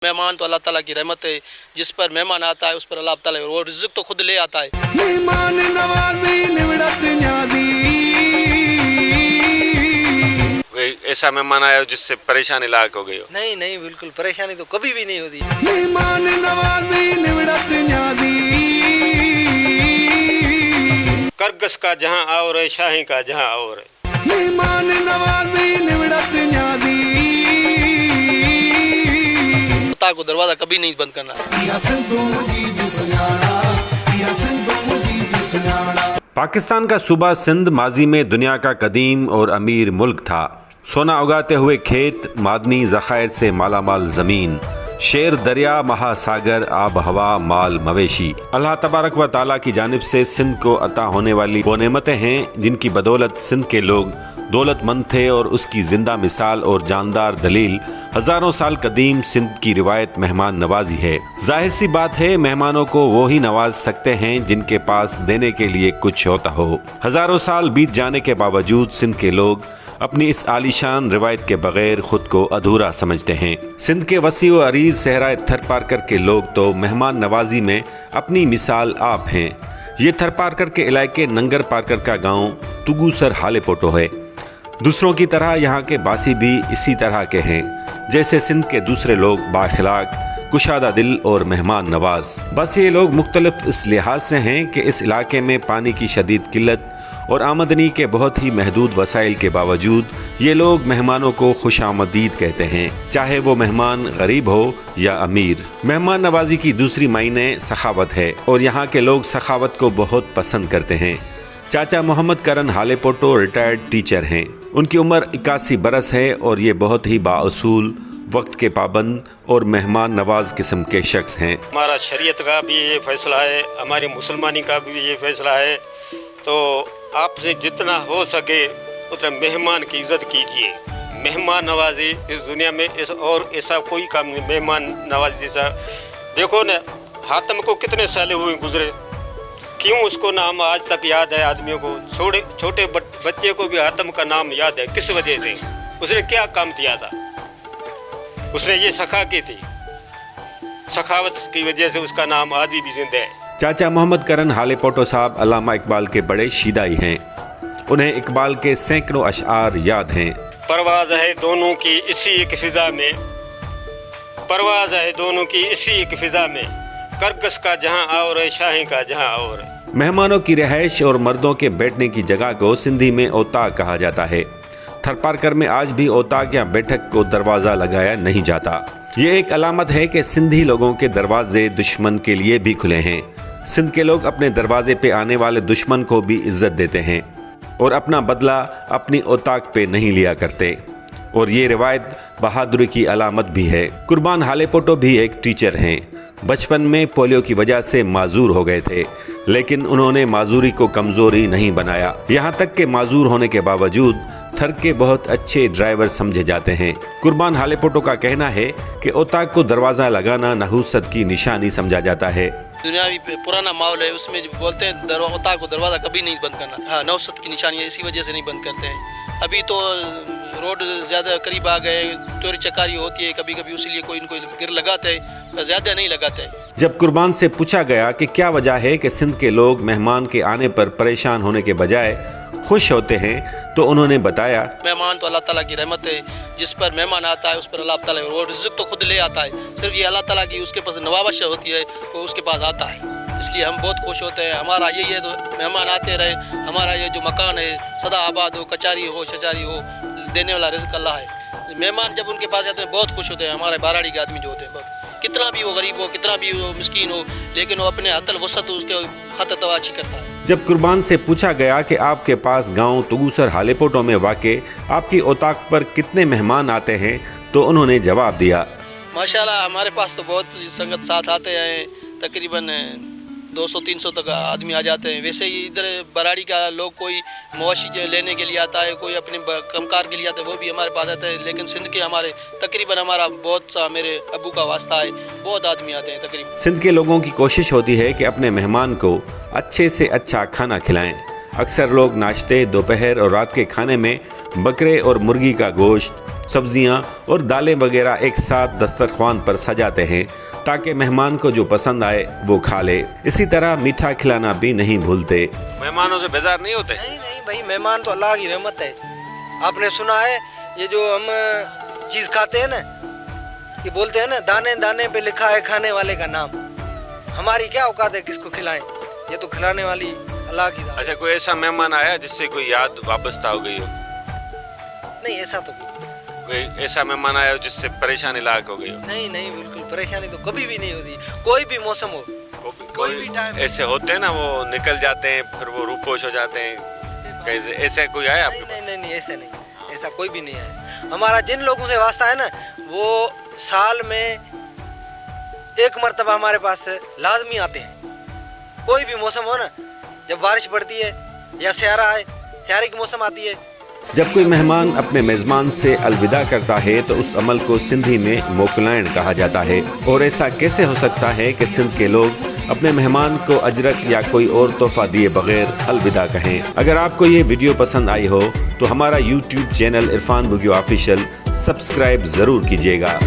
मेहमान तो अल्लाह ताला की रहमत है, जिस पर मेहमान आता है उस पर अल्लाह ताला वो रिज़्क़ तो खुद ले आता है। मेहमान नवाज़ी निवड़त न्याज़ी। कोई ऐसा मेहमान आया हो जिससे परेशानी लायक हो गई हो? नहीं नहीं, बिल्कुल परेशानी तो कभी भी नहीं होती। मेहमान नवाज़ी निवड़त न्याज़ी। करगस का जहाँ और है, शाही का जहाँ और है। मेहमान नवाज़ी निवड़त न्याज़ी। उता को दरवाज़ा कभी नहीं बंद करना। पाकिस्तान का सूबा सिंध माजी में दुनिया का कदीम और अमीर मुल्क था। सोना उगाते हुए खेत, मादनी ज़खायर से मालामाल ज़मीन, शेर दरिया, महासागर, आब हवा, माल मवेशी। अल्लाह तबारक व ताला की जानिब से सिंध को अता होने वाली वो नेमतें हैं जिनकी बदौलत सिंध के लोग दौलतमंद थे और उसकी जिंदा मिसाल और जानदार दलील हज़ारों साल कदीम सिंध की रिवायत मेहमान नवाजी है। जाहिर सी बात है, मेहमानों को वो ही नवाज सकते हैं जिनके पास देने के लिए कुछ होता हो। हज़ारों साल बीत जाने के बावजूद सिंध के लोग अपनी इस आलीशान रिवायत के बगैर खुद को अधूरा समझते हैं। सिंध के वसी व अरीज सहराए थर पारकर के लोग तो मेहमान नवाजी में अपनी मिसाल आप हैं। ये थर पारकर के इलाके नंगर पारकर का गांव तुगूसर हाले पोटो है। दूसरों की तरह यहाँ के बासी भी इसी तरह के हैं, जैसे सिंध के दूसरे लोग बाखलाक, कुशादा दिल और मेहमान नवाज। बस ये लोग मुख्तलिफ इस लिहाज से हैं कि इस इलाके में पानी की शदीद किल्लत और आमदनी के बहुत ही महदूद वसाइल के बावजूद ये लोग मेहमानों को खुशामदीद कहते हैं, चाहे वो मेहमान गरीब हो या अमीर। मेहमान नवाजी की दूसरी मायने सखावत है और यहाँ के लोग सखावत को बहुत पसंद करते हैं। चाचा मोहम्मद करन हाले पोटो रिटायर्ड टीचर हैं। उनकी उम्र 81 बरस है और ये बहुत ही बाउसूल, वक्त के पाबंद और मेहमान नवाज किस्म के शख्स हैं। हमारा शरीयत का भी ये फैसला है, हमारी मुसलमानी का भी ये फैसला है, तो आपसे जितना हो सके उतना मेहमान की इज्जत कीजिए। मेहमान नवाजी इस दुनिया में और ऐसा कोई काम नहीं। मेहमान नवाजी जैसा देखो ना, हातम को कितने साल हुए गुजरे, क्यों उसको नाम आज तक याद है आदमियों को? छोटे बच्चे को भी हातम का नाम याद है, किस वजह से? उसने क्या काम किया था? उसने ये सखा की थी, सखावत की वजह से उसका नाम आज भी जिंदा है। चाचा मोहम्मद करन हाले पोटो साहब अल्लामा इकबाल के बड़े शीदाई हैं। उन्हें इकबाल के सैकड़ों अशआर याद हैं। परवाज़ है दोनों की इसी एक फिजा में, परवाज़ है दोनों की इसी एक फिजा में, करगस का जहाँ और है, शाही का जहाँ और है। मेहमानों की रिहाइश और मर्दों के बैठने की जगह को सिंधी में ओताक कहा जाता है। थरपारकर में आज भी ओताक या बैठक को दरवाज़ा लगाया नहीं जाता। ये एक अलामत है कि सिंधी लोगों के दरवाजे दुश्मन के लिए भी खुले हैं। सिंध के लोग अपने दरवाजे पे आने वाले दुश्मन को भी इज्जत देते हैं और अपना बदला अपनी ओताक पे नहीं लिया करते, और ये रिवायत बहादुरी की अलामत भी है। कुर्बान हाले पोटो भी एक टीचर हैं। बचपन में पोलियो की वजह से माजूर हो गए थे, लेकिन उन्होंने माजूरी को कमजोरी नहीं बनाया। यहाँ तक के माजूर होने के बावजूद थर के बहुत अच्छे ड्राइवर समझे जाते हैं। कुर्बान हाले पोटो का कहना है कि ओताक को दरवाज़ा लगाना नहूसत की निशानी समझा जाता है। दुनियावी पुराना माहौल है, उसमें जो बोलते हैं उता को दरवाज़ा कभी नहीं बंद करना। हाँ, नौसत की निशानी है, इसी वजह से नहीं बंद करते हैं। अभी तो रोड ज़्यादा करीब आ गए, चोरी चकारी होती है कभी कभी, इसीलिए कोई इनको गिर लगाते हैं, ज़्यादा नहीं लगाते हैं। जब कुर्बान से पूछा गया कि क्या वजह है कि सिंध के लोग मेहमान के आने पर परेशान होने के बजाय खुश होते हैं, तो उन्होंने बताया, मेहमान तो अल्लाह ताला की रहमत है, जिस पर मेहमान आता है उस पर अल्लाह ताला वो रिज़्क़ तो खुद ले आता है। सिर्फ ये अल्लाह ताला की उसके पास नवाबश होती है, वो उसके पास आता है, इसलिए हम बहुत खुश होते हैं। हमारा यही है तो मेहमान आते रहे, हमारा ये जो मकान है सदा आबाद हो, कचारी हो, शचारी हो, देने वाला रिज़्क़ अल्लाह है। मेहमान जब उनके पास आते हैं बहुत खुश होते हैं। हमारे बाराड़ी के आदमी जो होते हैं, कितना भी वो गरीब हो, कितना भी वो मिस्कीन हो, लेकिन वो अपने हतल वसत उसके खत तवाची करता है। जब कुर्बान से पूछा गया कि आपके पास गांव तुगूसर हाले पोटो में वाक़े आपकी ओताक पर कितने मेहमान आते हैं, तो उन्होंने जवाब दिया, माशाल्लाह हमारे पास तो बहुत संगत साथ आते हैं, तकरीबन 200-300 तक आदमी आ जाते हैं। वैसे ही इधर बराड़ी का लोग कोई मवाशी लेने के लिए आता है, कोई अपने कमकार के लिए आता है, वो भी हमारे पास आता है। लेकिन सिंध के हमारे तकरीबन हमारा बहुत सा मेरे अबू का वास्ता है, बहुत आदमी आते हैं तकरीबन। सिंध के लोगों की कोशिश होती है कि अपने मेहमान को अच्छे से अच्छा खाना खिलाएं। अक्सर लोग नाश्ते, दोपहर और रात के खाने में बकरे और मुर्गी का गोश्त, सब्जियां और दालें वगैरह एक साथ दस्तरख्वान पर सजाते हैं ताकि मेहमान को जो पसंद आए वो खा ले। इसी तरह मीठा खिलाना भी नहीं भूलते। मेहमानों से बेजार नहीं होते? नहीं नहीं भाई, मेहमान तो अल्लाह की रहमत है। आपने सुना है ये जो हम चीज़ खाते हैं ना, ये बोलते हैं ना दाने दाने पे लिखा है खाने वाले का नाम। हमारी क्या औकात है किसको खिलाएं, ये तो खिलाने वाली अल्लाह की जात है। अच्छा, कोई ऐसा मेहमान आया जिससे कोई याद वाबस्ता हो गई हो? नहीं ऐसा तो कोई ऐसा मेहमान आया हो जिससे परेशानी लायक हो गई हो? नहीं नहीं, बिल्कुल परेशानी तो कभी भी नहीं होती, कोई भी मौसम हो, कोई भी टाइम। ऐसे होते हैं ना, वो निकल जाते हैं फिर वो रूपोश हो जाते हैं, कैसे ऐसा कोई आया आपके पास? नहीं नहीं नहीं, ऐसा नहीं, ऐसा कोई भी नहीं है। हमारा जिन लोगों से वास्ता है ना, वो साल में एक मरतबा हमारे पास लाजमी आते हैं। कोई भी मौसम हो ना, जब बारिश पड़ती है या स्यारा आए, स्यारे की मौसम आती है। जब कोई मेहमान अपने मेज़बान से अलविदा करता है तो उस अमल को सिंधी में मोकलाइण कहा जाता है। और ऐसा कैसे हो सकता है कि सिंध के लोग अपने मेहमान को अजरक या कोई और तोहफा दिए बगैर अलविदा कहें। अगर आपको ये वीडियो पसंद आई हो तो हमारा YouTube channel Irfan Bugio official subscribe ज़रूर कीजिएगा।